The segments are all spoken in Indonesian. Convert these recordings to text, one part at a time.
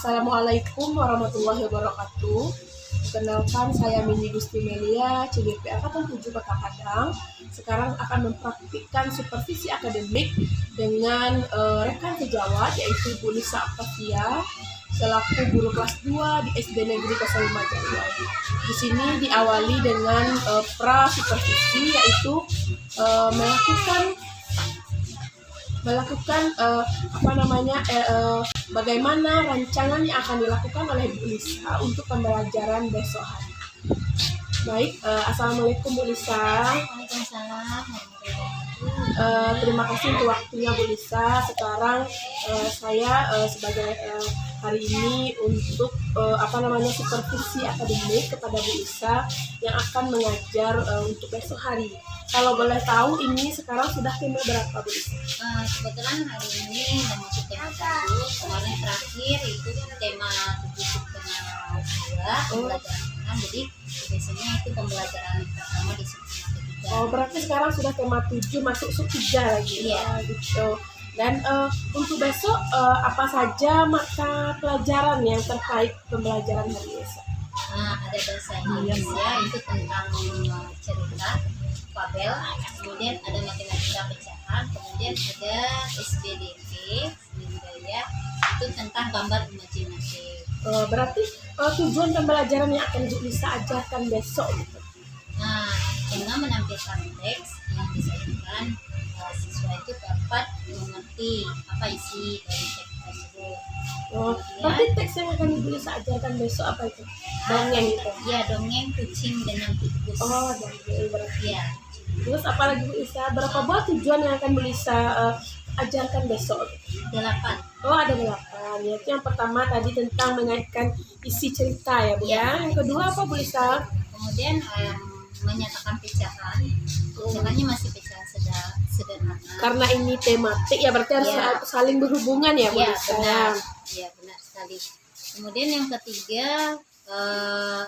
Assalamualaikum warahmatullahi wabarakatuh. Perkenalkan, saya Mini Gusti Melia, CGP Angkatan 7 Kota Padang. Sekarang akan mempraktikkan supervisi akademik dengan rekan sejawat, yaitu Bu Lisa Octavia, selaku guru kelas 2 di SD Negeri 05 Jawa. Di sini diawali dengan pra supervisi, yaitu melakukan bagaimana rancangan yang akan dilakukan oleh Bu Lisa untuk pembelajaran besok hari. Baik, Assalamualaikum Bu Lisa. Waalaikumsalam. Terima kasih untuk waktunya Bu Lisa. Sekarang saya sebagai hari ini untuk supervisi akademik kepada Bu Lisa yang akan mengajar untuk besok hari. Kalau boleh tahu, ini sekarang sudah tema berapa Bu Lisa? Kebetulan hari ini udah masuk tema 7. Kemarin terakhir itu tema 7,2 pembelajaran. Jadi biasanya itu pembelajaran pertama di sub ketiga. Oh, berarti sekarang sudah tema 7 masuk sub 3 lagi. Iya. Gitu. Dan untuk besok apa saja mata pelajaran yang terkait pembelajaran hari besok? Ada bahasa Indonesia itu tentang cerita, fabel, kemudian ada matematika pecahan, kemudian ada SPDP, seni budaya, itu tentang gambar imajinatif. Berarti tujuan pembelajaran yang akan bisa ajarkan besok gitu. Dengan menampilkan teks yang disajikan, siswa itu dapat mengerti apa isi dari teks tersebut. Berarti teks yang akan Ibu Lisa ajarkan besok apa itu? Dongeng gitu? Ya, dongeng kucing dengan tikus. Oh, dongeng berarti. Ya. Terus apalagi Bu Lisa, berapa buah tujuan yang akan Bu Lisa ajarkan besok? 8. Oh, ada 8. Yaitu yang pertama tadi tentang mengaitkan isi cerita ya Bu ya. Yang kedua apa Bu Lisa? Kemudian menyatakan pecahan. Pecahannya masih pecahan sederhana. Karena ini tematik ya, berarti harus saling berhubungan ya Bu Lisa. Ya, benar sekali. Kemudian yang ketiga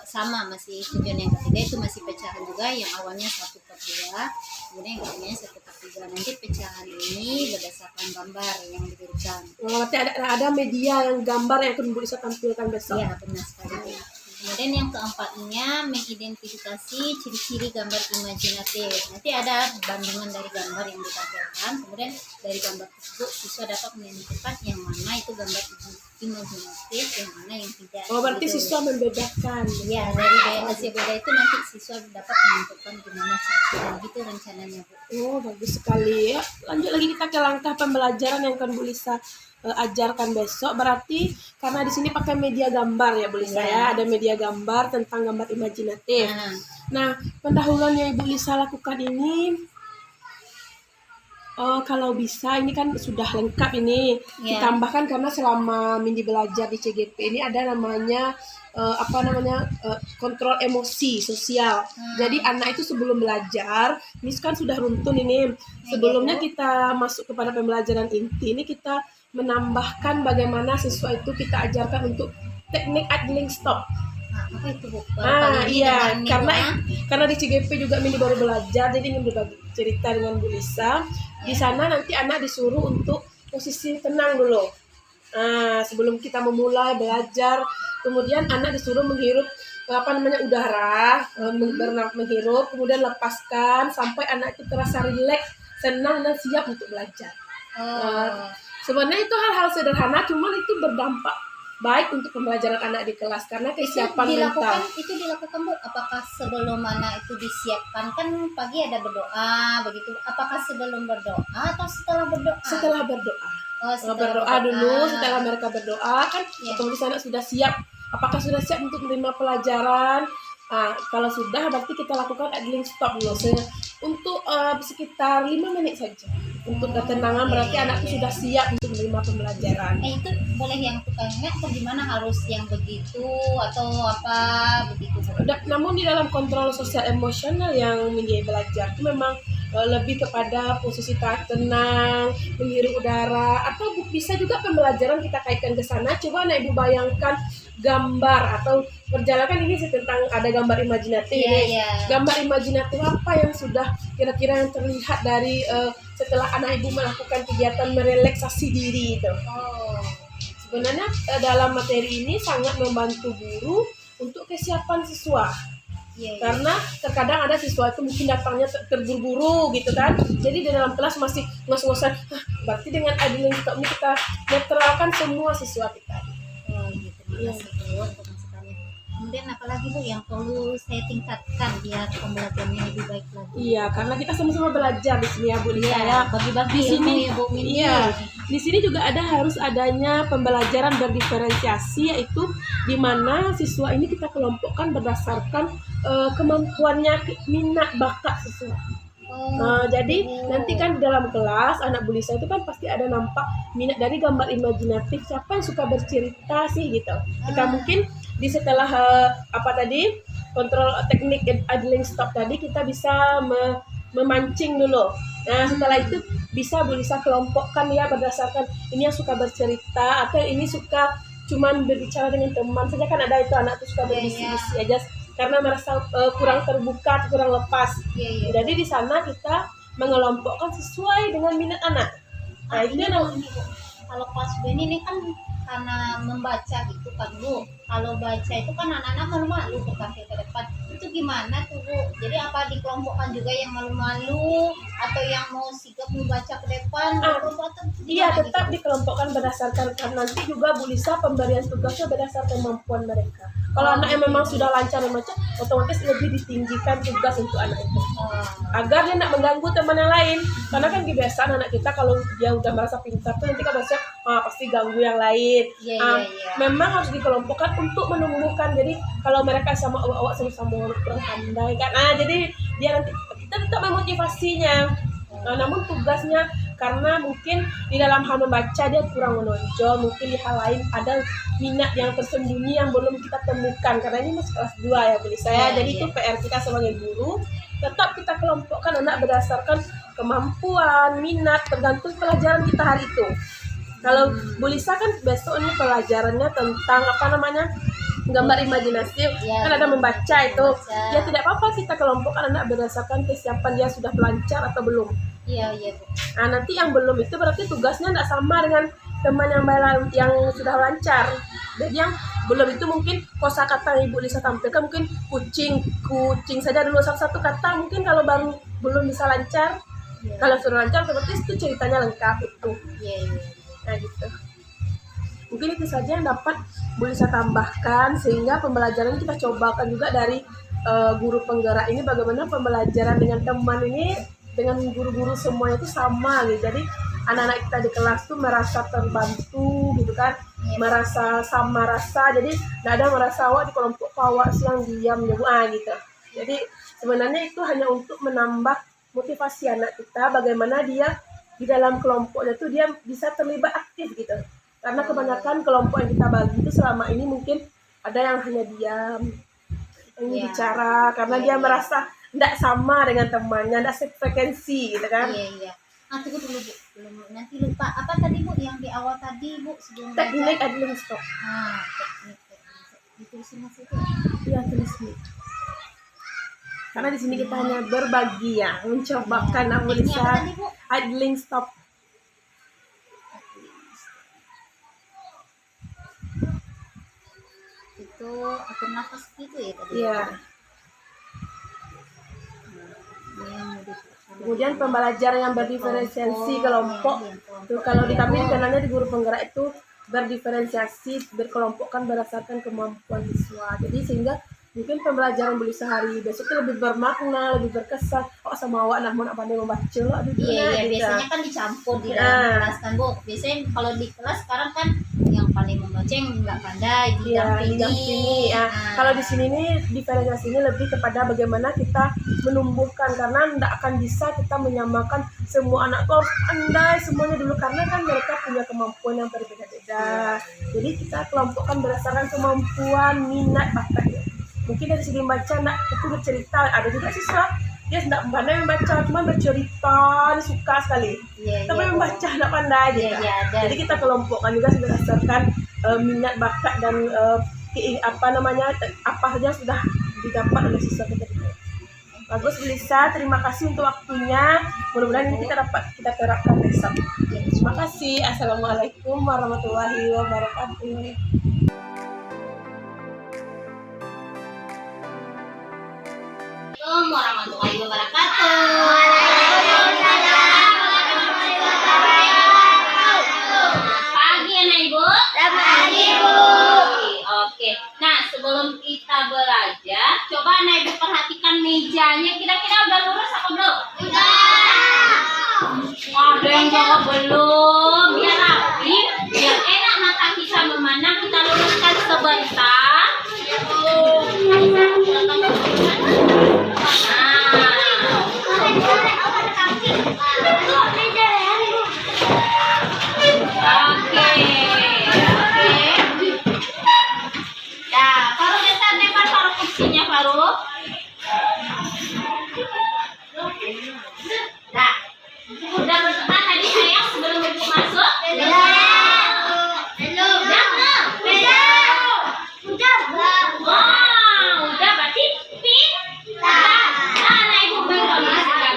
sama, masih tujuan yang ketiga itu masih pecahan juga, yang awalnya 1/2, kemudian yang ketiganya 1/3. Nanti pecahan ini berdasarkan gambar yang diberikan. Berarti ada media yang gambar yang akan Bu Lisa tampilkan besok. Iya, benar sekali. Kemudian yang keempatnya mengidentifikasi ciri-ciri gambar imajinatif. Nanti ada bandingan dari gambar yang ditampilkan, kemudian dari gambar tersebut siswa dapat menentukan yang mana itu gambar imajinatif, yang mana yang tidak. Oh, berarti gitu. Siswa membedakan. Ya, dari hasil beda itu nanti siswa dapat menentukan gimana cara gitu rencananya, Bu. Oh, bagus sekali ya. Lanjut lagi kita ke langkah pembelajaran yang akan Bu Lisa ajarkan besok. Berarti karena di sini pakai media gambar ya Bu Lisa ya. Ada media gambar tentang gambar imajinatif. Nah, pendahuluan yang Ibu Lisa lakukan ini kalau bisa ini kan sudah lengkap ini. Ditambahkan karena selama Mindi belajar di CGP ini ada namanya kontrol emosi sosial. Jadi anak itu sebelum belajar, ini kan sudah runtun ini. Sebelumnya kita masuk kepada pembelajaran inti, ini kita menambahkan bagaimana siswa itu kita ajarkan untuk teknik idling stop. Apa itu, Bu? Iya, karena di CGP juga Mindi baru belajar, jadi ingin berbagi cerita dengan Bu Lisa. Di sana nanti anak disuruh untuk posisi tenang dulu. Sebelum kita memulai belajar, kemudian anak disuruh menghirup udara, menghirup, kemudian lepaskan sampai anak itu terasa rileks, senang dan siap untuk belajar. Sebenarnya itu hal-hal sederhana, cuman itu berdampak baik untuk pembelajaran anak di kelas karena kesiapan mental. Itu dilakukan, Bu. Apakah sebelum anak itu disiapkan, kan pagi ada berdoa begitu. Apakah sebelum berdoa atau setelah berdoa? Setelah berdoa. Setelah berdoa dulu, setelah mereka berdoa kan otomatis anak sudah siap. Apakah sudah siap untuk menerima pelajaran? Kalau sudah, berarti kita lakukan idling stop dulu untuk sekitar 5 menit saja. Untuk ketenangan berarti anak itu sudah siap untuk menerima pembelajaran. Itu boleh yang tukangnya atau gimana, harus yang begitu atau apa begitu? Namun di dalam kontrol sosial emosional yang Mindi belajar itu memang lebih kepada posisi tenang, menghirup udara, atau bisa juga pembelajaran kita kaitkan ke sana. Coba Ibu bayangkan gambar atau perjalanan ini tentang ada gambar imajinatif. Gambar imajinatif apa yang sudah kira-kira yang terlihat dari setelah anak Ibu melakukan kegiatan merelaksasi diri itu? sebenarnya dalam materi ini sangat membantu guru untuk kesiapan siswa. Iya, iya. Karena terkadang ada siswa itu mungkin datangnya terburu-buru gitu kan, jadi di dalam kelas masih ngos-ngosan. Berarti dengan adanya stop ini kita netralkan semua siswa kita. Oh gitu, makasih Bu untuk masukannya. Kemudian apalagi Bu yang perlu saya tingkatkan biar pembelajarannya lebih baik lagi? Iya, karena kita sama-sama belajar di sini ya Bu Lisa ya. Bagi-bagi Di ilmu sini ya Bu Min. iya, di sini juga harus adanya pembelajaran berdiferensiasi, yaitu di mana siswa ini kita kelompokkan berdasarkan kemampuannya, minat bakat siswa. Jadi nanti kan di dalam kelas anak Bu Lisa itu kan pasti ada nampak minat dari gambar imajinatif, siapa yang suka bercerita sih gitu. Kita mungkin di setelah kontrol teknik idling stop tadi kita bisa memancing dulu. Nah setelah itu bisa Bu Lisa kelompokkan ya berdasarkan ini yang suka bercerita atau ini suka cuman berbicara dengan teman saja, kan ada itu anak tuh suka berbisik-bisik aja karena merasa kurang terbuka, kurang lepas. Jadi di sana kita mengelompokkan sesuai dengan minat anak. Nah, itu ini Bu, kalau kelas B ini kan karena membaca gitu kan Bu. Kalau baca itu kan anak-anak malu-malu bertampil ke depan. Itu gimana tuh Bu? Jadi apa dikelompokkan juga yang malu-malu atau yang mau sigap membaca ke depan? Iya, tetap gitu? Dikelompokkan berdasarkan, karena nanti juga Bu Lisa pemberian tugasnya berdasarkan kemampuan mereka. Kalau anak yang memang sudah lancar membaca, otomatis lebih ditinggikan tugas untuk anak itu. Agar dia tidak mengganggu teman yang lain. Karena kan kebiasaan anak kita kalau dia udah merasa pintar tuh nanti kan biasanya pasti ganggu yang lain. Memang harus dikelompokkan untuk menumbuhkan. Jadi kalau mereka sama awak sama-sama kurang pandai kan, jadi dia nanti kita tetap memotivasinya. Namun tugasnya karena mungkin di dalam hal membaca dia kurang menonjol, mungkin di hal lain ada minat yang tersembunyi yang belum kita temukan, karena ini masih kelas 2 ya Bu Lisa ya. Jadi itu PR kita sebagai guru, tetap kita kelompokkan anak berdasarkan kemampuan, minat, tergantung pelajaran kita hari itu. Kalau Bu Lisa kan besok ini pelajarannya tentang gambar imajinasi, kan ada membaca itu. Ya tidak apa-apa kita kelompokkan anak berdasarkan kesiapan dia sudah lancar atau belum. Iya. Nah nanti yang belum itu berarti tugasnya tidak sama dengan teman yang sudah lancar. Jadi yang belum itu mungkin kosakata yang Ibu Lisa tampilkan mungkin kucing saja dulu satu-satu kata, mungkin kalau baru belum bisa lancar. Kalau sudah lancar berarti itu ceritanya lengkap itu. Nah gitu. Mungkin itu saja yang dapat Bu Lisa tambahkan, sehingga pembelajaran kita cobakan juga dari guru penggerak ini, bagaimana pembelajaran dengan teman ini dengan guru-guru semuanya itu sama gitu. Jadi anak-anak kita di kelas tuh merasa terbantu gitu kan, merasa sama rasa. Jadi tidak ada merasa awak di kelompok awak yang diam gitu. Jadi sebenarnya itu hanya untuk menambah motivasi anak kita, bagaimana dia di dalam kelompoknya tuh dia bisa terlibat aktif gitu. Karena kebanyakan kelompok yang kita bagi itu selama ini mungkin ada yang hanya diam, yang bicara karena dia merasa tidak sama dengan temannya, tidak sefrekuensi gitu kan. Tunggu dulu Bu, belum nanti lupa apa tadi Bu yang di awal tadi Bu sebelum teknik idling stop. Teknik ditulisin Mas itu. Iya, tulis nih. Karena di sini kita hanya berbagi ya, mencobakan bisa idling stop. Itu atur nafas gitu ya tadi. Iya. Kemudian pembelajaran yang berdiferensiasi kelompok. Tuh kalau di kami kenalnya di guru penggerak itu berdiferensiasi, berkelompokkan berdasarkan kemampuan siswa. Jadi sehingga mungkin pembelajaran Bu Lisa hari besok itu lebih bermakna, lebih berkesan. Sama awak nak pandai membaca loh. Biasanya kan dicampur di dalam kelas kan Bu. Biasanya kalau di kelas sekarang kan yang pandai membaca yang nggak pandai didampingi. Kalau di sini nih diferensiasi ini lebih kepada bagaimana kita menumbuhkan, karena tidak akan bisa kita menyamakan semua anak tuh harus pandai semuanya dulu, karena kan mereka punya kemampuan yang berbeda-beda. Jadi kita kelompokkan berdasarkan kemampuan, minat, bakatnya. Mungkin dari segi membaca itu bercerita, ada juga siswa dia tidak pandai membaca, cuma bercerita, dia suka sekali. Tapi membaca tidak pandai gitu. Jadi kita kelompokkan juga berdasarkan minat, bakat dan apa saja sudah didapat oleh siswa kita. Bagus Belisa, terima kasih untuk waktunya. Mudah-mudahan ini kita terapkan besok. Terima kasih. Assalamualaikum warahmatullahi wabarakatuh. Assalamualaikum warahmatullahi wabarakatuh. Pagi anak ibu. Pagi, Bu. Oke. Nah, sebelum kita belajar, coba anak ibu perhatikan mejanya. Kira-kira udah lurus apa belum? Ada yang jawab belum. Biar rapi, biar enak mata kita memandang. Kita luruskan sebentar. Udah berdoa tadi sayang sebelum ibu masuk? Wow, udah berarti pintar. Nah, ibu berdoa sekarang.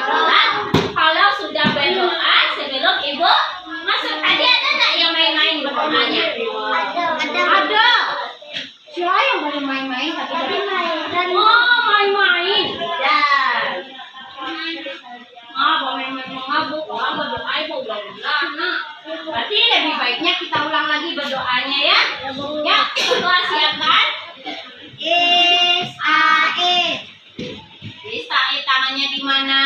Kalau sudah berdoa sebelum ibu masuk, tadi ada nggak yang main-main berdoanya? Ada. Siapa yang baru main-main tadi? Oh, main-main. Dan main-main mabuk, orang berdoa ibu ulang-ulang. Nah, berarti lebih baiknya kita ulang lagi berdoanya ya. Ya, berdoa siapkan. Isae tangannya di mana?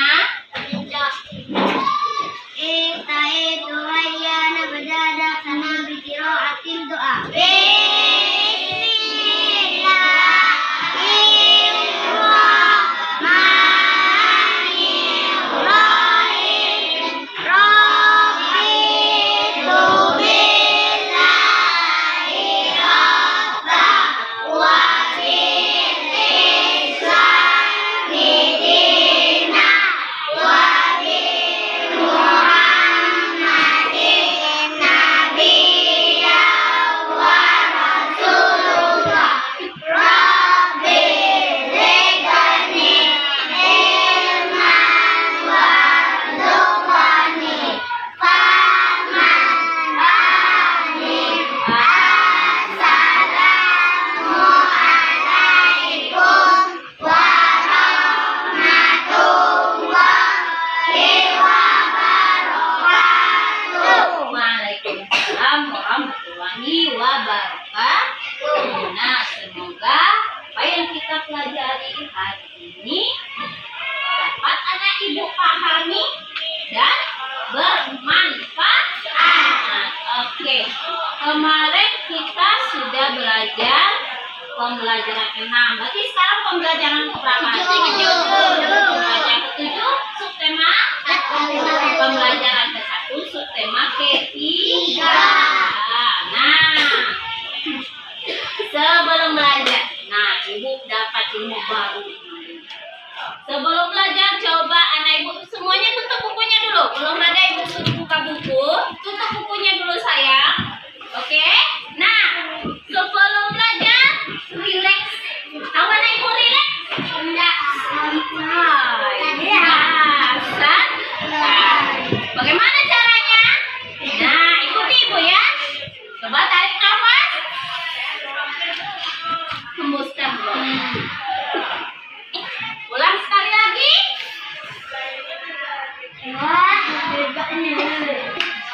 Waalaikumsalam warahmatullahi wabarakatuh. Nah, semoga apa yang kita pelajari hari ini dapat anak ibu pahami dan bermanfaat. Oke, kemarin kita sudah belajar pembelajaran 6. Berarti sekarang pembelajaran berapa? 7. Pembelajaran ke-7 subtema pembelajaran ke-1 subtema ketiga. Nah, sebelum belajar, nah ibu dapat ilmu baru. Sebelum belajar, coba anak ibu semuanya tutup bukunya dulu. Belum ada ibu suruh buka buku, tutup bukunya dulu sayang. Oke? Nah, sebelum belajar, relax. Tahu anak ibu relax? Enggak. Bagaimana caranya? Nah, ikuti ibu ya. Coba tarik nafas. Hembuskan dulu. Ulang sekali lagi.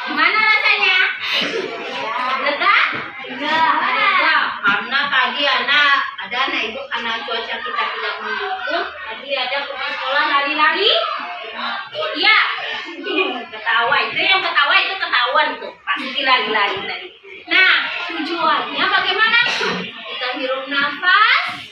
Gimana rasanya? Lega? Lega. Karena tadi ada anak ibu karena cuaca kita tidak mendukung. Tadi ada ke sekolah lari-lari. Iya. Ketawa itu yang ketawa itu ketahuan tuh. Pasti lari-lari tadi. Nah, tujuannya bagaimana? Kita hirup nafas,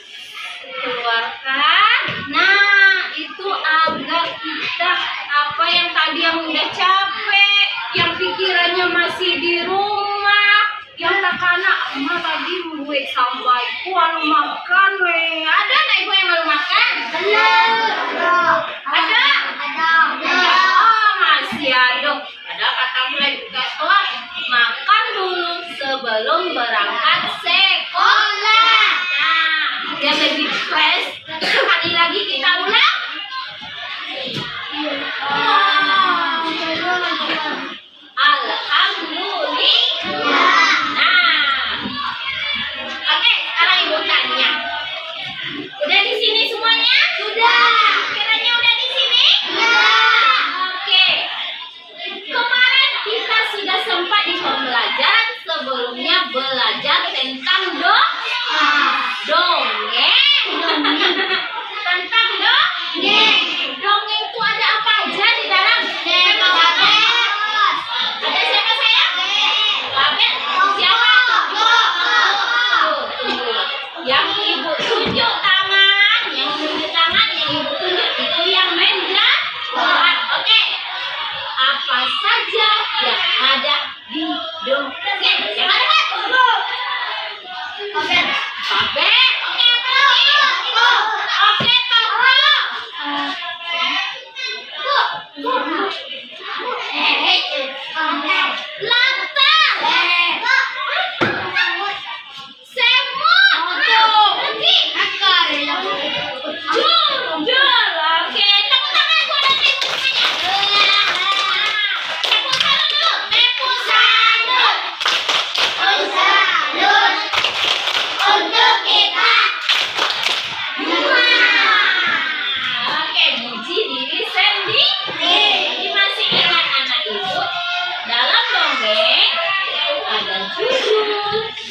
keluarkan. Nah, itu agar kita apa yang tadi yang udah capek, yang pikirannya masih di rumah, yang takana emak tadi gue sampai kualu makan we. Ada nggak ibu yang mau makan? Ada. Oh, masih ada. Ada kata mulai buka sekolah, makan dulu sebelum berangkat sekolah. Nah, biar lebih fresh. Sekali lagi kita ulang. sini semuanya? Sudah. Kiranya udah di sini? Sudah. Oke. Kemarin kita sudah sempat di pembelajaran sebelumnya belajar tentang dongeng. Tentang dongeng. Dongeng itu ada apa aja di dalam? Ada siapa sayang? Babel. Siapa? Tunggu. Yang ibu tunjuk tangan, yang ibu tunjuk itu yang menjawab. Oke. Apa saja yang ada di dongeng? Yang ada apa? Babel. Babel. Oke, apa lagi? Oke,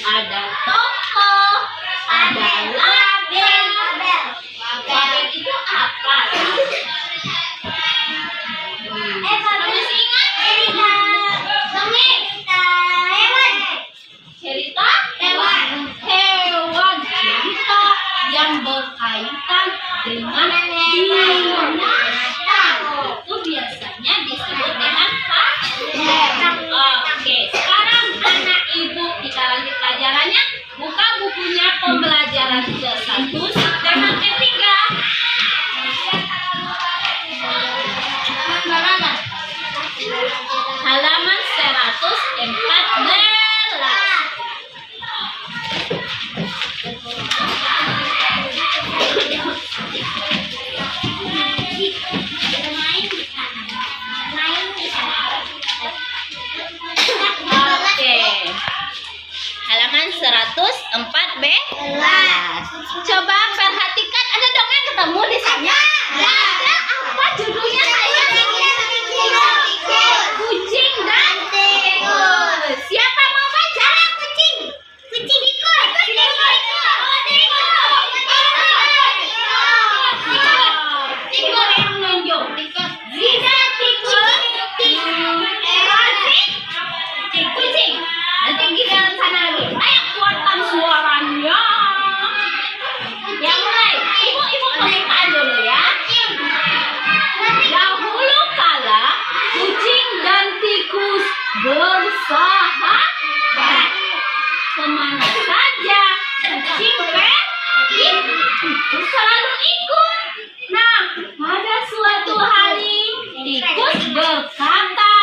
ada tokoh, ada label. Label itu apa? Masih ingat? Cerita hewan. Cerita yang berkaitan dengan binatang. Itu biasanya disebut dengan Oke, sekarang anak ibu kita lanjut pelajarannya. Buka bukunya pembelajaran ke-1 dan ke-3. Halaman 114. Halaman 114. Coba perhatikan, ada dongeng ketemu di sana. Ada apa judulnya sayang? Kucing dan tikus. Siapa mau baca? Kucing tikus. Tikus yang menunjuk. Tidak tikus. Kucing. Nanti giliran sana lagi. Ayo kuatkan suaranya. Yang mulai. Ibu pembukaan dulu ya. Dahulu kala kucing dan tikus bersahabat. Kemana saja kucing pergi, tikus selalu ikut. Nah, pada suatu hari tikus berkata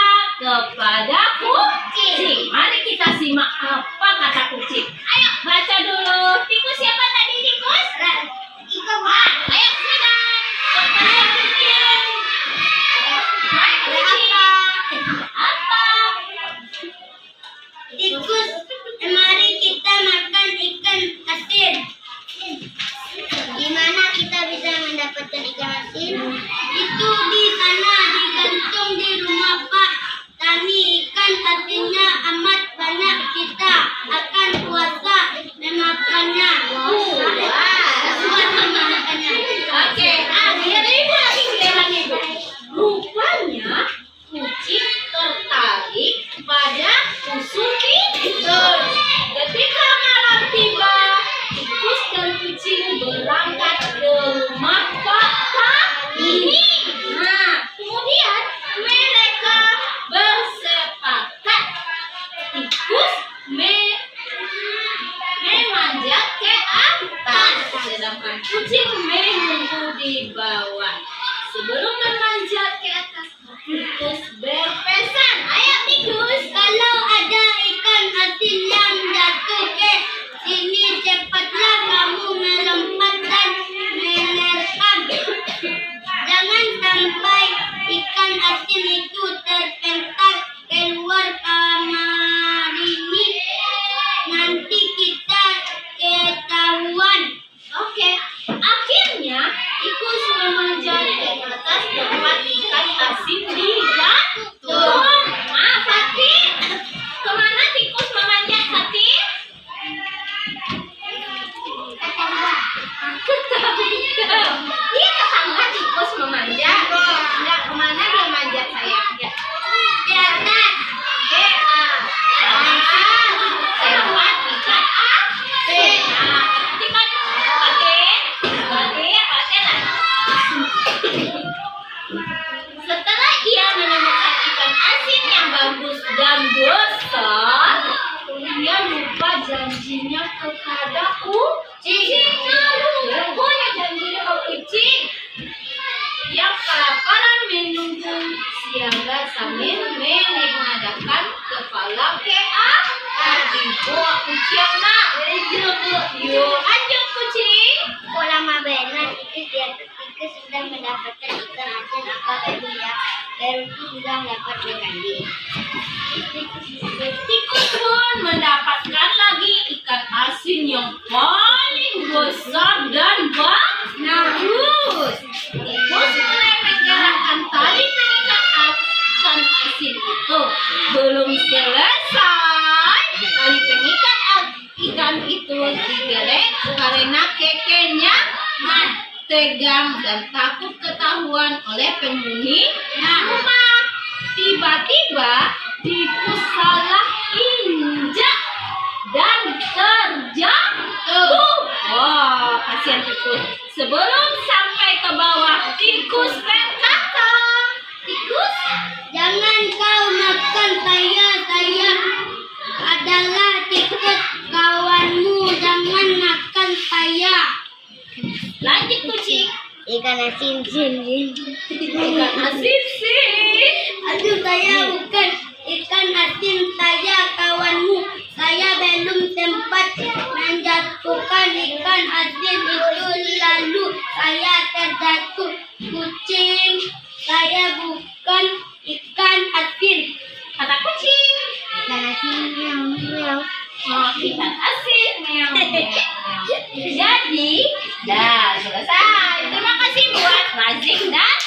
kepada kucing. Mari kita simak apa kata kucing. Ayo baca dulu. Tikus siapa tadi tikus? Ayo silakan. Kepada kucing. Hai kucing. Apa? Tikus, mari kita makan ikan asin. Di mana kita bisa mendapatkan ikan asin? Itu di sana digantung di rumah Pak Tani. Ikan asinnya amat banyak, kita akan puasa memakannya. Puasa memakannya. Oke, biar ibu lagi giliran ibu. Rupanya kucing tertarik pada pusuk tikus. Ketika malam tiba, tikus dan kucing berangkat ke rumah Pak Tani. Nah, kemudian mereka bersepakat. Tikus memanjat ke atas, sedangkan kucing menunggu di bawah. Sebelum memanjat ke atas, tikus berpesan, ayo tikus, Kalau ada ikan asin yang jatuh ke sini, cepatlah kamu melompat dan menerkam. Jangan sampai ikan asin itu terpental keluar kamar ini. Nanti kita ketahuan. Oke, akhirnya Ketahukan. Iya tetangga tikus memanjat. Enggak kemana dia manjat sayang? Ya. Di atas. A. Lewat ikan asin. Nah, ikan paten lah. Setelah ia menemukan ikan asin yang bagus dan besar, dia lupa janjinya kepada kucing. Lupa janjinya ke kucing. Ia kelaparan menunggu siangga sambil menengadahkan kepala ke di bawah kucing nak. Yuk, lanjut kucing. Lama benar tikus di atas tikus sudah mendapatkan ikan asin apakah dia baru sudah dapat berganti. Tikus pun mendapatkan lagi ikan asin yang paling besar dan bagus. Tikus mulai menggerakkan tali pengikat ikan asin itu. Belum selesai, tali pengikat ikan itu digelek karena kekenya tegang dan takut ketahuan oleh penghuni rumah. Tiba-tiba tikus salah injak dan terjatuh. Wah, kasihan tikus. Sebelum sampai ke bawah, tikus berkata, tikus, Jangan kau makan saya adalah tikus kawanmu, jangan makan saya. lanjut kucing. Ikan asin. Ikan asin sih. Aduh, saya bukan ikan asin, saya kawanmu. Saya belum sempat menjatuhkan ikan asin itu lalu saya terjatuh. Kucing, saya bukan ikan asin. Kata kucing. Ikan asin meow. Oh, ikan asin. Jadi, dah selesai. Terima kasih buat Razik dan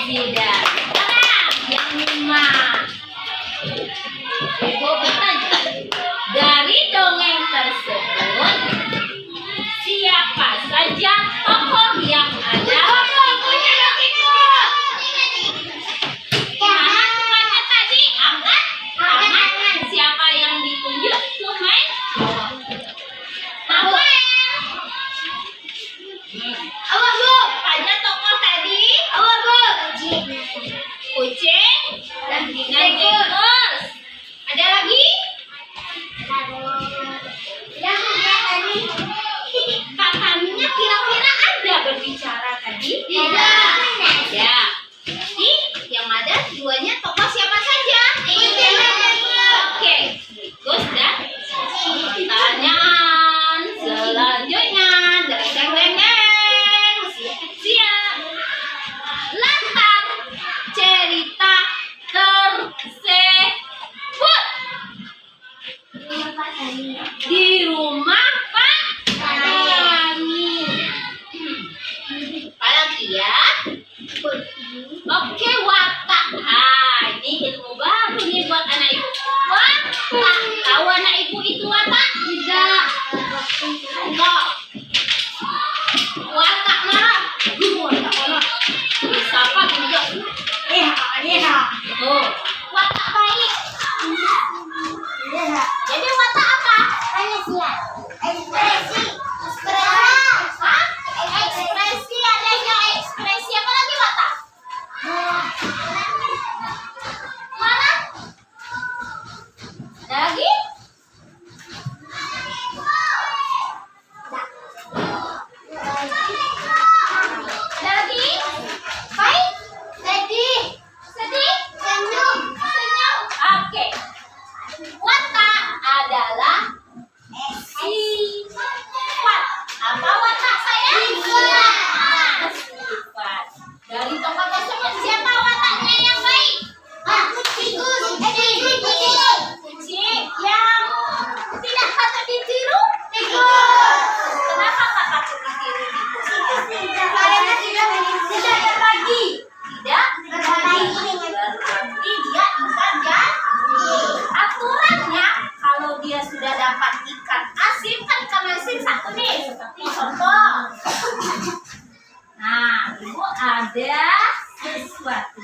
Zida. Sekarang yang 5. Ibu bertanya, dari dongeng tersebut, siapa saja tokoh yang ada? Gimana tukannya tadi? Angkat tangan. Siapa yang ditunjuk? Tumen. Apa? Awas, Bu. Tanya tokoh tadi. Awas, Bu. Kucing dan tikus. Ada lagi? Katanya kira-kira ada berbicara tadi? Tidak. Ada. Berarti yang ada duanya tokoh siapa saja? Oke. Tikus dan pertanyaan selanjutnya. Deng. Siap. Latar cerita tersebut di rumah Pak Apalagi ya? Oke, watak. Ini ilmu baru nih buat anak ibu. Watak. Tahu anak ibu itu watak? Tidak. Enggak. Watak marah. Watak marah. Siapa juga? Tuh. Watak baik. Jadi watak apa? Hah? Ekspresi, adanya ekspresi apa lagi watak? Mana? Ada lagi? ada sesuatu.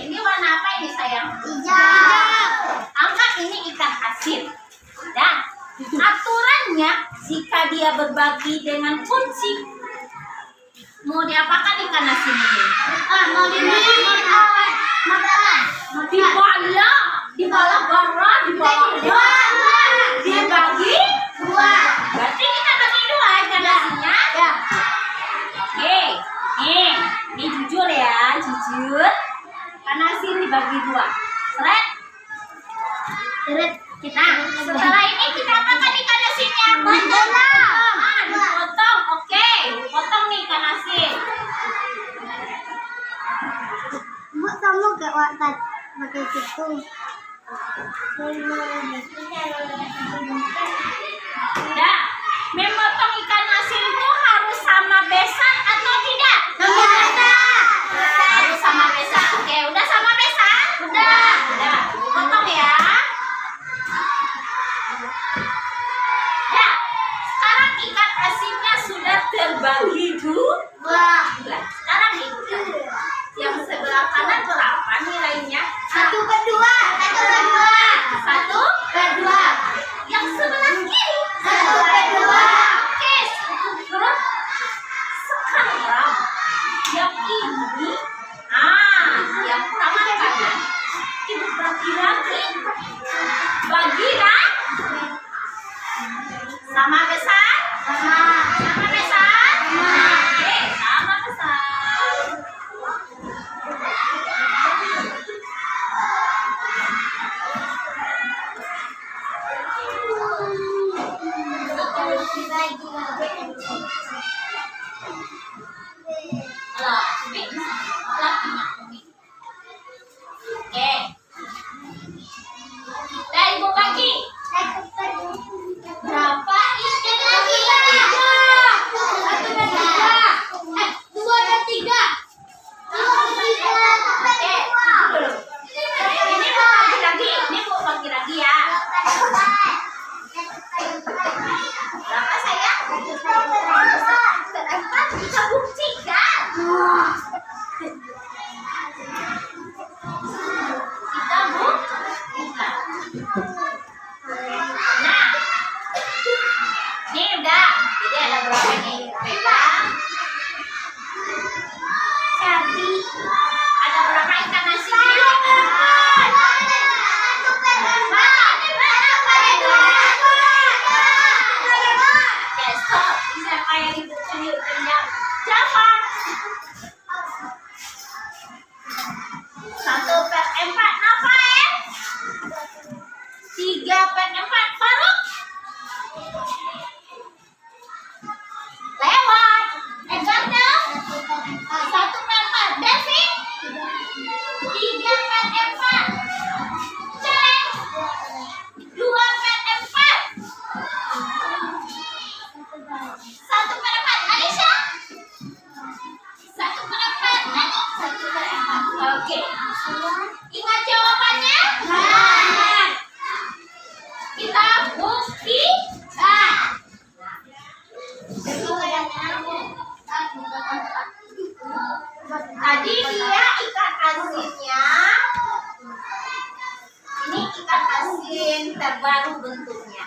Ini warna apa ini sayang? Hijau. Angkat ini ikan asin. Dan aturannya jika dia berbagi dengan kucing, mau diapakan ikan asin ini? Mau dimakan. Dibalah bara, dia bagi Dua. berarti kita bagi dua ikan asinnya. Ya. Oke, ini jujur ya, jujur. Ikan asin dibagi dua. Seret. Nah, setelah ini kita apakan ikan asinnya? Dipotong. Oke, potong nih ikan asin. Bu, kamu gak wakat pakai situ. Nah, memotong ikan asin itu harus sama besan atau tidak? Harus sama besan. Oke, udah sama besan? Udah. Potong ya. Ya, sekarang ikan asinnya sudah terbagi dua. Sekarang itu yang sebelah kanan berapa nilainya? Satu kedua. Satu. Kedua. Yang sebelah kiri. Satu kedua. Oke, syukur. Sekarang yang ini, yang pertama kanan, ibu bagi-bagi, bagilah sama besar, sama besar, oke, sama besar. Alah, Umi. Oke. Dah ibu bagi. Berapa ikan lagi? Satu dan tiga. Dua dan tiga. Oke. Dulu. Ini mau bagi lagi. Ini mau bagi lagi ya. Berapa sayang? Berempat. Kita buktikan. Kita buktikan. Nah, ini udah. Jadi ada berapa nih? Pegang. Jadi ada berapa ikan asin? Stop. Bisa kayak gitu cepat. 1/4 Nafael. 3/4 Faruk. Lewat. Ganteng. 1/4 Devin. 3/4 Celeng. 2/4 1/4 Alicia. 1/4 Nani. 1/4. Oke. Ingat jawabannya? Kita buktikan. Tadi dia ikan asinnya. Ini ikan asin terbaru bentuknya.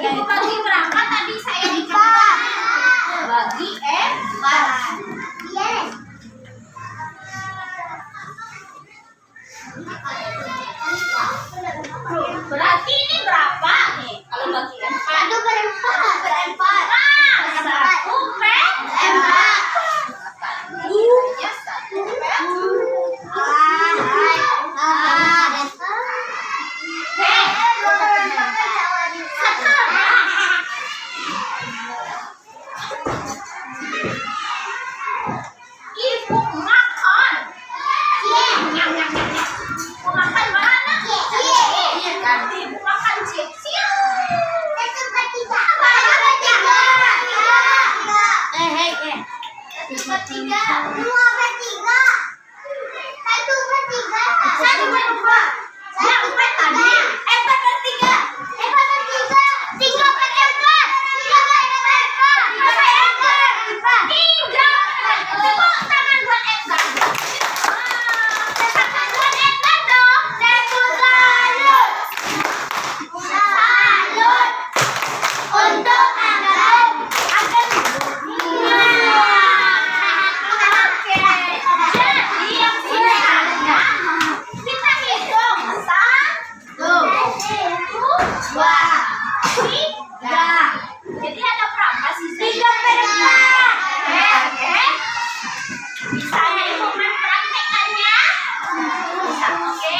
Ibu bagi berapa tadi saya dikatakan? Bagi 4. Yes. Berarti ini berapa nih? Kalau bagi 4. 1/4. 1/4. Nilainya 1/4. Sekarang Jadi ada berapa sih? 3/4. Oke. Bisa ya Ibu mempraktekannya? Bisa. Oke.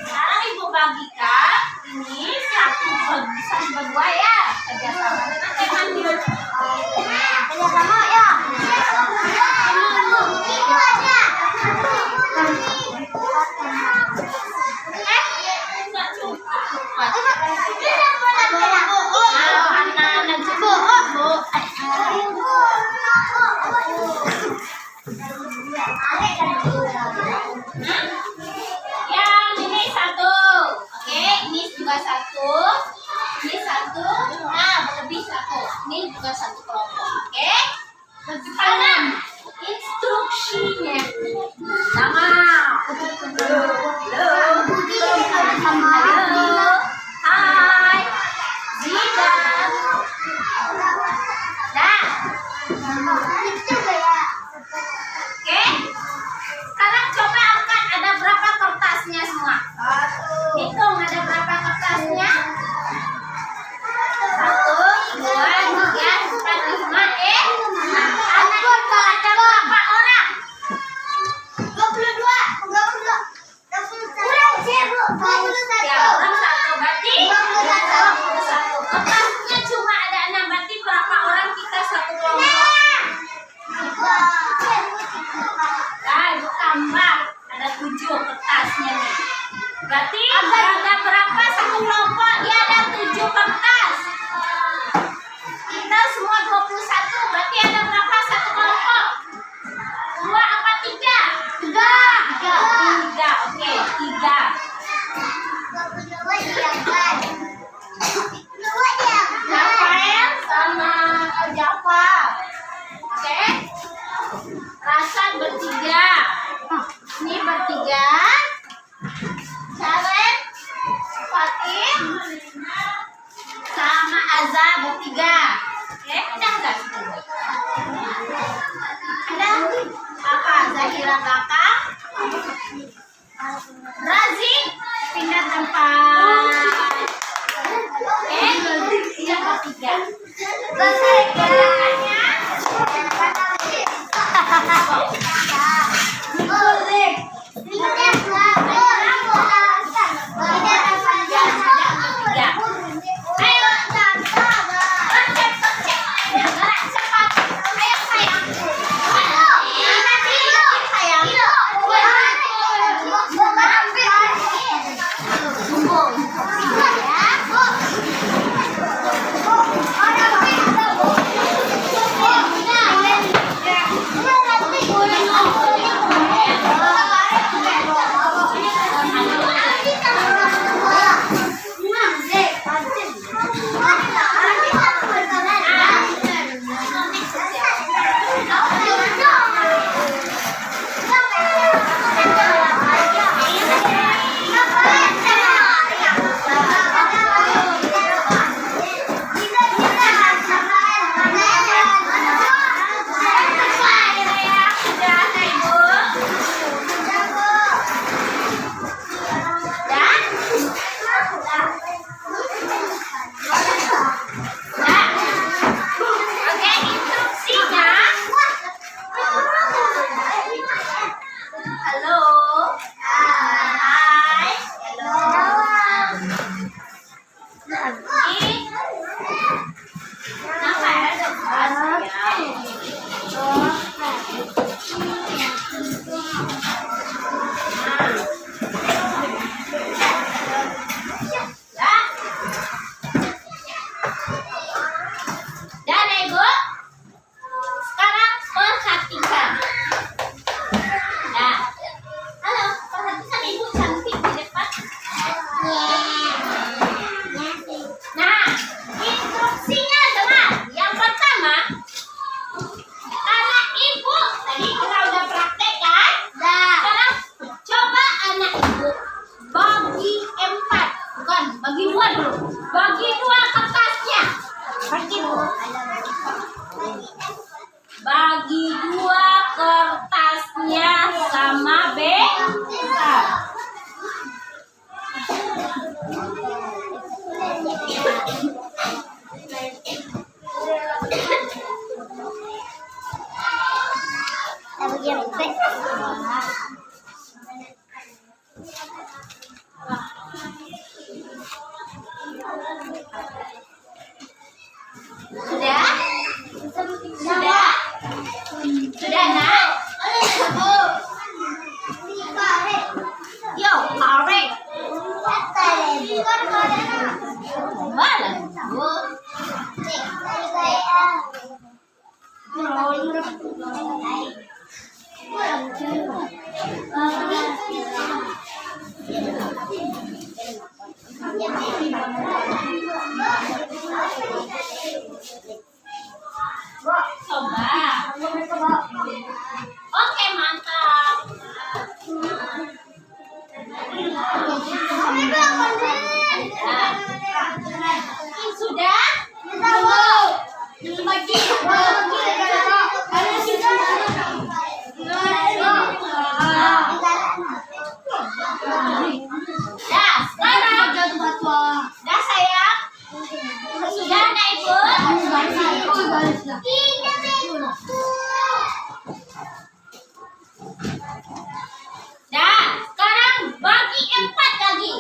Sekarang Ibu bagikan ini satu bisa berdua ya. Kerjasama dengan temannya. Kerjasama ya. Itu aja. Enggak cukup. Yang ini satu, oke, ini juga satu, ini satu, nah lebih satu, ini juga satu kelompok, oke. Sekarang instruksinya sama. Halo, hai, Zidan. Nah, oke. Sekarang coba angkat, ada berapa kertasnya semua? Hitung ada berapa kertasnya? 1, 2, 3, 4, 5, anak itu ada berapa orang? 22. Kurang sih, Bu. 21. Ya, orang satu, berarti 21. Kertasnya cuma ada 6, berarti berapa orang kita satu kelompok? Nah, Ibu tambah, ada 7 kertasnya nih. Berarti ada berapa satu kelompok? Dia ada 7 kertas. Kita semua 21, berarti ada berapa satu kelompok? 2 apa 3? 3, oke, 3. Rafael sama Jafar. Oke. Rasan bertiga. Ini bertiga. Saren, Fatim, sama Azza bertiga. Oke, udah enggak? Ada apa? Zahira belakang. Razi pindah tempat. Oke, yang bertiga. Gerakannya. Sudah? Sudah? Sudah, Nak? Yo, tarik. Malah. Coba. Oke, mantap. Sudah? Bagi. Dah, sekarang. Dah, sayang. Sudah, Nak Ibu? Dah, sekarang bagi 4 lagi.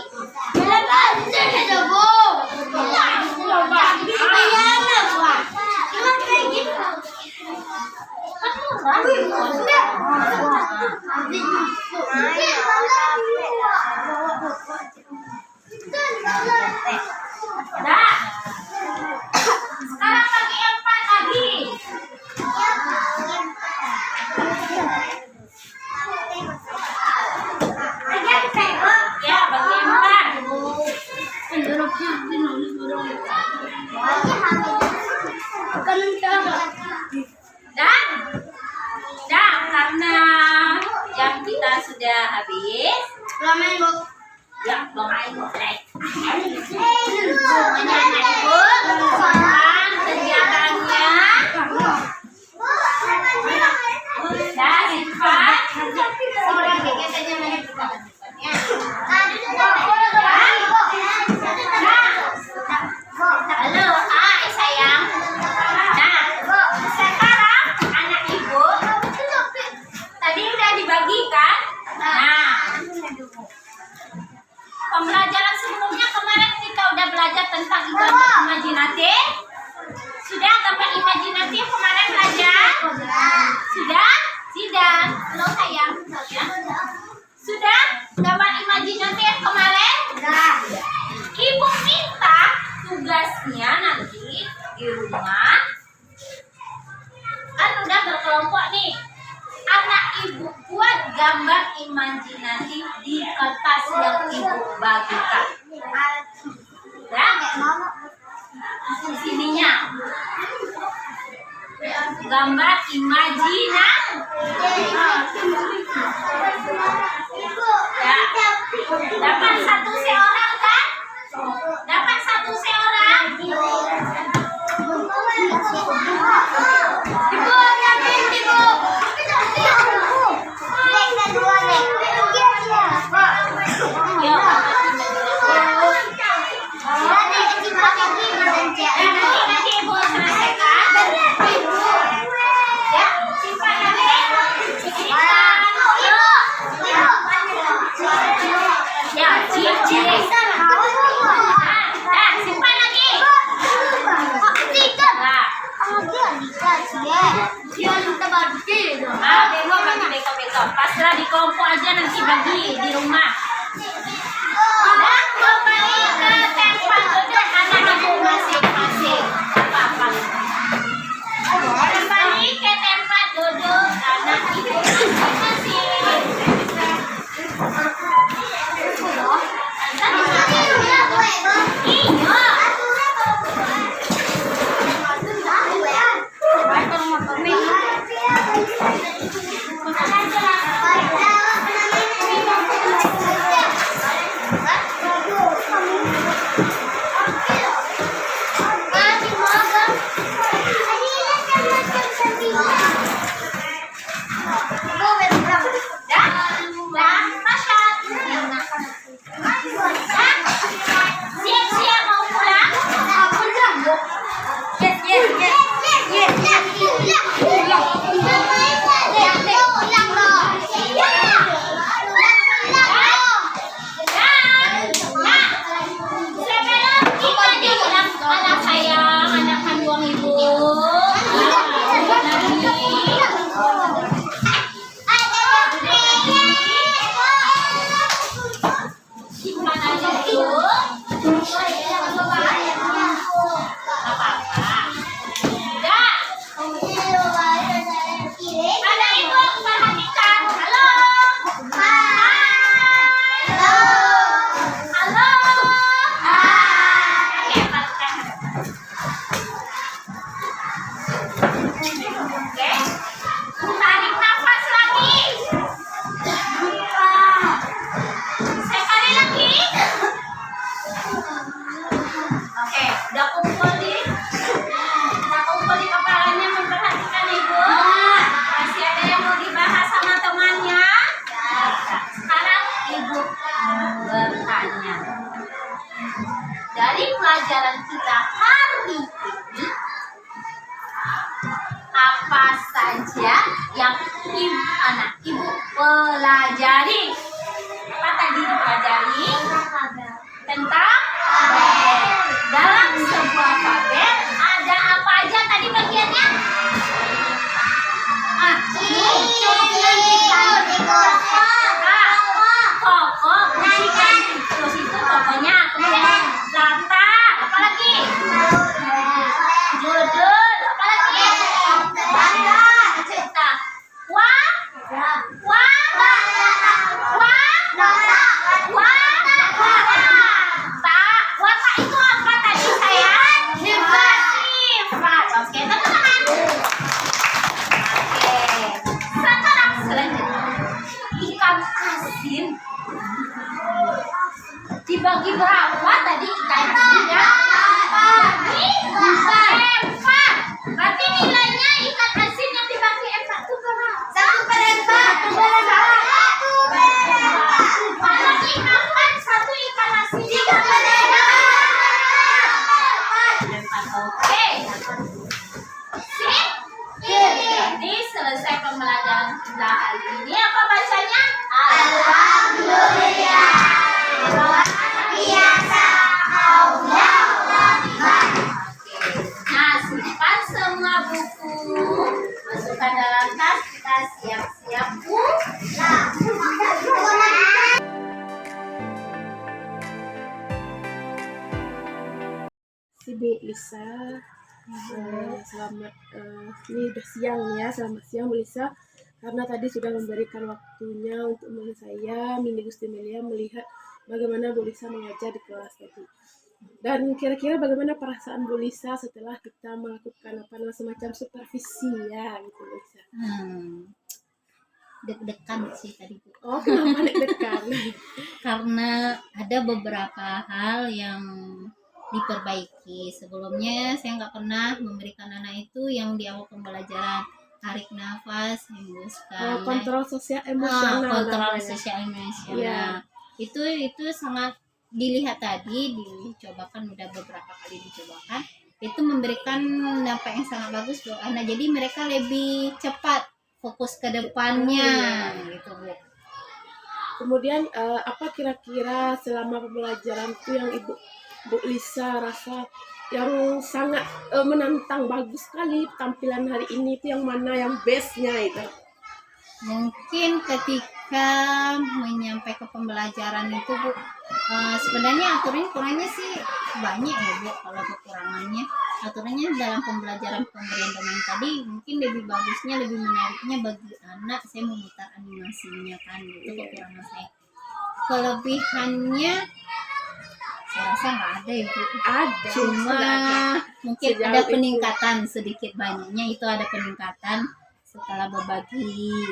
Dah. Sekarang bagi 4 lagi. Ya, bagi 4. Dah? Dah, karena jam kita sudah habis. Ya, belum main boleh. Semuanya Ibu, lakukan kegiatannya. Dah, Irfan. Seorang kegiatannya mana kita lakukannya? Halo, hai sayang. Nah, sekarang anak Ibu tadi udah dibagikan. Nah, pembelajaran sebelumnya kemarin kita udah belajar tentang gambar imajinatif. Sudah gambar imajinatif kemarin belajar? Sudah? Sudah. Halo sayang. Sudah gambar imajinatif kemarin? Ibu minta tugasnya nanti di rumah. Kan udah berkelompok nih. Anak Ibu buat gambar imajinatif di kertas yang Ibu bagikan. Ya? Di sininya. Gambar imajinatif. Ya. Dapat 1 seorang kan? Dapat 1 seorang. Ibu, yakin Ibu. Nanti Ibu selesaikan. Ya, simpan lagi. Ya, cip. Nah, simpan lagi. Bego. Pasrah di kelompok aja, nanti bagi di rumah. Dan kembali ke tempat duduk anak Ibu masing-masing. Apa-apa. Kembali ke tempat duduk anak Ibu masing-masing. Iya. Oke. Sip. Jadi selesai pembelajaran kita hari ini. Apa bacanya? Alhamdulillah. Biasa Allah. Nah, simpan semua buku, masukkan dalam tas, kita siap-siap pulang. Si Bu Lisa, selamat ini udah siang nih ya, selamat siang Bu Lisa, karena tadi sudah memberikan waktunya untuk saya Mini Gusti Melia melihat bagaimana Bu Lisa mengajar di kelas tadi. Dan kira-kira bagaimana perasaan Bu Lisa setelah kita melakukan semacam supervisi ya gitu Bu Lisa? Deg-degan sih tadi Bu. Oh, kenapa deg-degan? Karena ada beberapa hal yang diperbaiki. Sebelumnya saya nggak pernah memberikan anak itu yang di awal pembelajaran tarik nafas, hembuskan, Kontrol sosial emosional. kontrol namanya. sosial emosional. Iya. Itu sangat dilihat tadi, dicobakan udah beberapa kali dicobakan. Itu memberikan dampak yang sangat bagus buat anak. Jadi mereka lebih cepat fokus ke depannya, gitu Bu. Kemudian apa kira-kira selama pembelajaran itu yang Bu Lisa rasa yang sangat menantang, bagus sekali tampilan hari ini, itu yang mana yang bestnya itu? Mungkin ketika menyampaikan pembelajaran itu Bu, sebenarnya aturannya sih banyak ya Bu. Kalau kekurangannya, aturannya dalam pembelajaran pemberian domain tadi mungkin lebih bagusnya, lebih menariknya bagi anak saya memutar animasinya kan, gitu kekurangan saya. Kelebihannya saya rasa nggak ada ya Bu. Ada, Cuma ada. mungkin Sejauh ada itu. peningkatan, sedikit banyaknya itu ada peningkatan setelah berbagi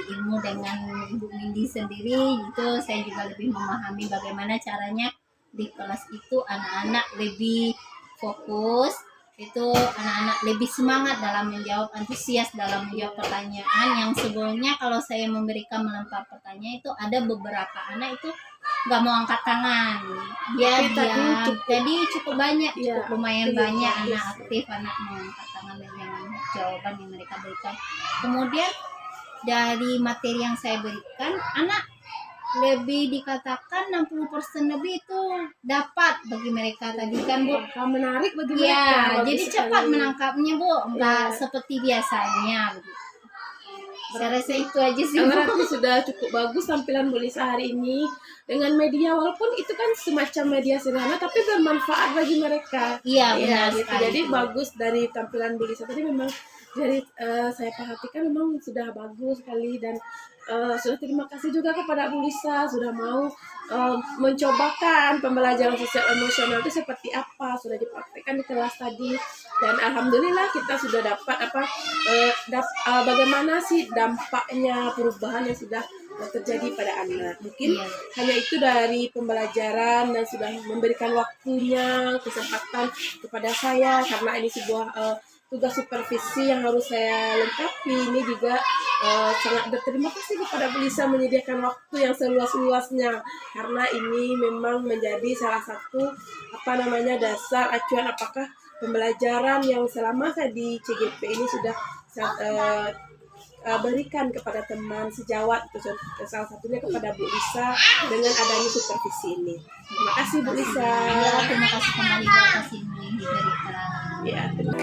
ilmu dengan Ibu Mindy sendiri. Itu saya juga lebih memahami bagaimana caranya di kelas itu anak-anak lebih fokus, itu anak-anak lebih semangat dalam menjawab, antusias dalam menjawab pertanyaan yang sebelumnya kalau saya memberikan melempar pertanyaan itu ada beberapa anak itu nggak mau angkat tangan. Tapi tadi Jadi cukup banyak, Iya, cukup lumayan iya, banyak bagus. anak aktif, anak mau angkat tangan dengan jawaban yang mereka berikan. Kemudian dari materi yang saya berikan, anak lebih dikatakan 60% lebih itu dapat bagi mereka tadi kan Bu. Wah, menarik bagi mereka. Ya, bagus jadi sekali. cepat menangkapnya Bu, nggak Iya. seperti biasanya begitu. Saya rasa itu aja sih Bu. Berarti sudah cukup bagus tampilan Bu Lisa hari ini dengan media, walaupun itu kan semacam media sederhana tapi bermanfaat bagi mereka. Iya, Iya, benar gitu. sekali, Jadi Bu. bagus dari tampilan Bu Lisa tadi, memang dari saya perhatikan memang sudah bagus sekali, dan sudah terima kasih juga kepada Bu Lisa sudah mau mencobakan pembelajaran sosial emosional itu seperti apa, sudah dipraktekkan di kelas tadi, dan alhamdulillah kita sudah dapat bagaimana sih dampaknya perubahan yang sudah terjadi pada anak. Mungkin Iya. hanya itu dari pembelajaran, dan sudah memberikan waktunya, kesempatan kepada saya, karena ini sebuah tugas supervisi yang harus saya lengkapi. Ini juga sangat berterima kasih kepada Bu Lisa menyediakan waktu yang seluas-luasnya, karena ini memang menjadi salah satu dasar acuan apakah pembelajaran yang selama saya di CGP ini sudah berikan kepada teman sejawat, salah satunya kepada Bu Lisa dengan adanya supervisi ini. Terima kasih Bu Lisa. Ya, terima kasih kembali buat kasih yang diberikan. Ya, terima